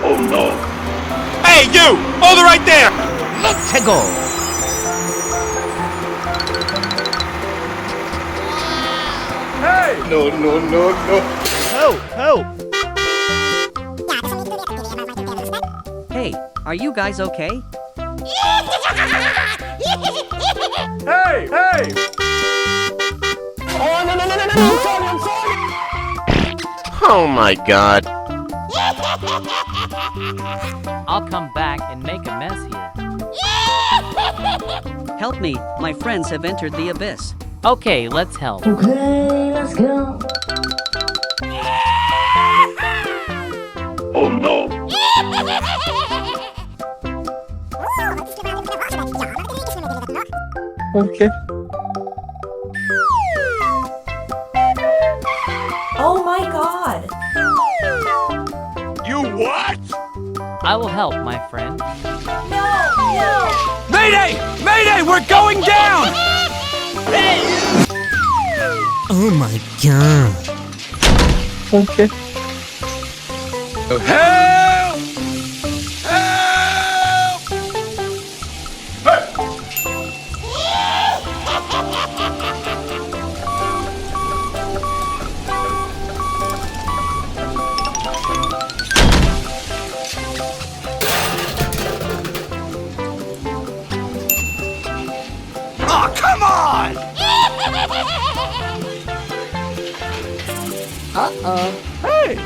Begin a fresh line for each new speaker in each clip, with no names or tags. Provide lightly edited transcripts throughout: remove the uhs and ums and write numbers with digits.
Oh no. Hey, you! Hold it right there!
Let's go.
Hey! No, no, no, no.
Help! Hey, are you guys okay?
Hey, hey!
Oh, no, no, no, no, no, I'm sorry, I'm sorry!
Oh my god.
I'll come back and make a mess here.
Help me, my friends have entered the abyss.
Okay, let's help.
Okay, let's go.
Oh no.
Okay.
Oh my god!
You what?
I will help, my friend.
No!
Mayday! Mayday! We're going down!
Oh my god.
Okay.
Help! Help! Hey! Oh, come on!
Uh-oh.
Hey!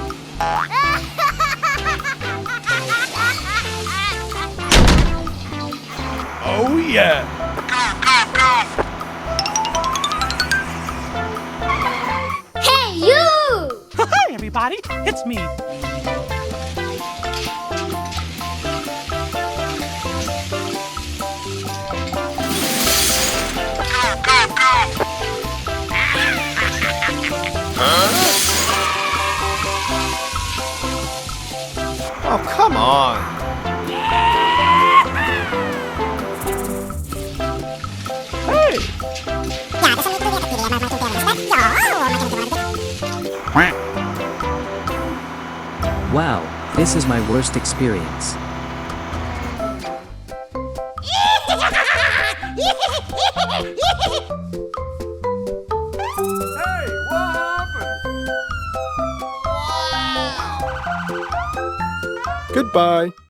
Oh yeah!
Hey, you!
Hi, everybody. It's me.
Oh, come on.
Wow, this is my worst experience.
Hey, what happened?
Goodbye.